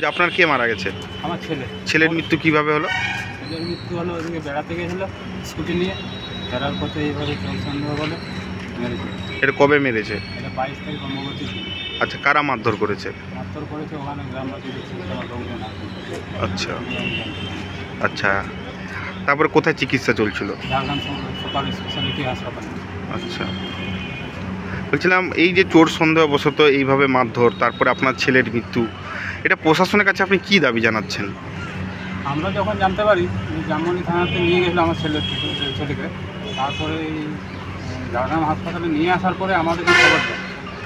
যে আপনার কে মারা গেছে? আমার ছেলে। ছেলের মৃত্যু কিভাবে হলো? ছেলের মৃত্যু হলো ওদিকে বেড়াতে গেছিল স্কুটি নিয়ে, ফেরার পথে এইভাবে চোর সন্দেহ বলে মেরেছে। এটা কবে মেরেছে? এটা 22 তারিখ অম্বুবাচী ছিল। আচ্ছা, কারা মারধর করেছে? মারধর করেছে ওখানে গ্রামবাসী দেখছিল, আমার লোকজন আছে। আচ্ছা আচ্ছা, তারপরে কোথায় চিকিৎসা চলছিল? ঝাড়গ্রাম সরকারি স্পেশালিটি হাসপাতালে। আচ্ছা, বলছিলাম এই যে চোর সন্দেহবশত এইভাবে মারধর, তারপরে আপনার ছেলের মৃত্যু, এটা প্রশাসনের কাছে আপনি কি দাবি জানাচ্ছেন? আমরা যখন জানতে পারি জামমনি থানাতে নিয়ে গেছিলো আমার ছেলেকে, তারপরে এই ঝাড়গ্রাম হাসপাতালে নিয়ে আসার পরে আমাদেরকে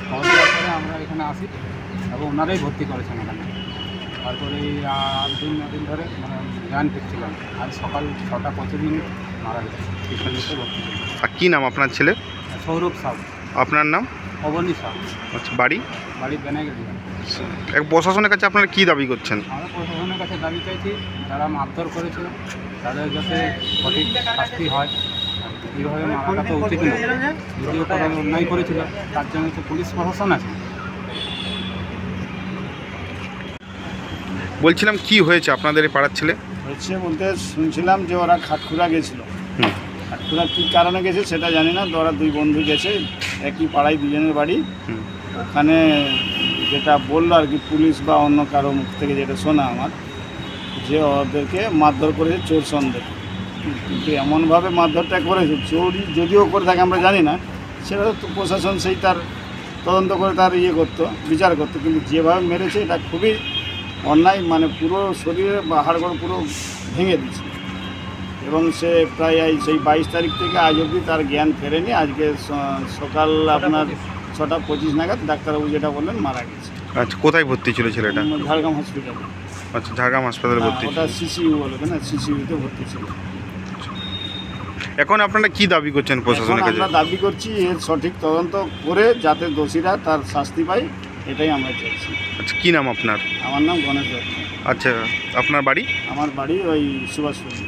খবর দেওয়ার পরে আমরা এখানে আসি এবং ওনারাই ভর্তি করেছেন এখানে। তারপরে এই 8 দিন ধরে মানে জ্ঞান ফিরছিলাম, আজ সকাল 6:25 মারা গেছে, স্পেশালিস্টে ভর্তি ছিল। আর কী নাম আপনার ছেলে? সৌরভ সাউ। আপনার নাম? অবনী সাউ। আচ্ছা, বাড়ি? বাড়ি বেনাগেলি। এক প্রশাসনের কাছে আপনারা কি দাবি করছেন? আমরা প্রশাসনের কাছে দাবি চাইছি যারা মারধর করেছিল তাদের যাতে সঠিক শাস্তি হয়। এইভাবে মারাটা তো উচিত নয়, যদিও তারা অন্যায় করেছিল তার জন্য তো পুলিশ প্রশাসন আছে। বলছিলাম কি হয়েছে আপনাদের এই পাড়ার ছেলে? হচ্ছে বলতে শুনছিলাম যে ওরা খাটখুড়া গেছিলো। খাটখুড়া কী কারণে গেছে সেটা জানি না, তো ওরা 2 বন্ধু গেছে, একই পাড়ায় দুজনের বাড়ি। ওখানে যেটা বললো আর কি পুলিশ বা অন্য কারো মুখ থেকে যেটা শোনা আমার, যে ওদেরকে মারধর করেছে চোর সন্দেহ। কিন্তু এমনভাবে মারধরটা করেছে, চোরই যদিও করে থাকে আমরা জানি না, সেটা তো প্রশাসন সেই তার তদন্ত করে তার করতো, বিচার করতো। কিন্তু যেভাবে মেরেছে এটা খুবই অন্যায়, মানে পুরো শরীরে বা হাড়গোড় পুরো ভেঙে দিচ্ছে। এবং সে প্রায় সেই 22 তারিখ থেকে আজ অবধি তার জ্ঞান ফেরেনি। আজকে সকাল আপনার 6:25 নাগাদ ডাক্তারবাবু যেটা বললেন মারা গেছে। আচ্ছা, কোথায় ভর্তি ছিল ছেলেটা? ঝাড়গ্রাম হসপিটালে। আচ্ছা, ঝাড়গ্রাম হাসপাতালে ভর্তি ছিল। ওটা সিসিইউ বলে না, সিসিইউতে ভর্তি ছিল। এখন আপনারা কি দাবি করছেন প্রশাসনের কাছে? আমরা দাবি করছি এর সঠিক তদন্ত করে যাতে দোষীরা তার শাস্তি পায়, এটাই আমরা চাইছি। আচ্ছা, কী নাম আপনার? আমার নাম গণেশ দত্ত। আচ্ছা, আপনার বাড়ি? আমার বাড়ি ওই সুভাষপল্লী।